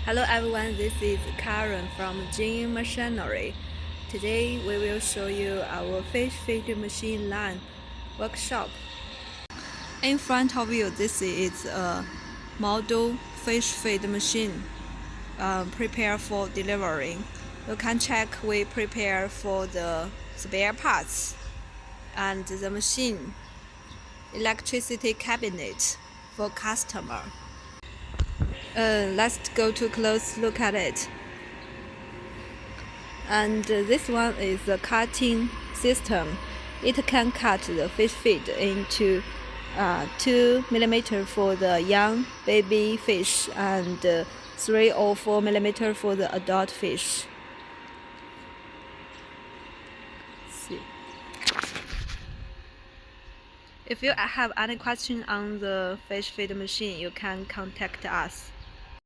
Hello everyone, this is Karen from Jin Machinery. Today we will show you our fish feed machine line workshop. In front of you, this is a model fish feed machine prepared for delivery. You can check we prepare for the spare parts and the machine electricity cabinet for customer. Let's go to close look at it. And this one is the cutting system. It can cut the fish feed into 2 mm for the young baby fish and 3 or 4 mm for the adult fish. See. If you have any question on the fish feed machine, you can contact us.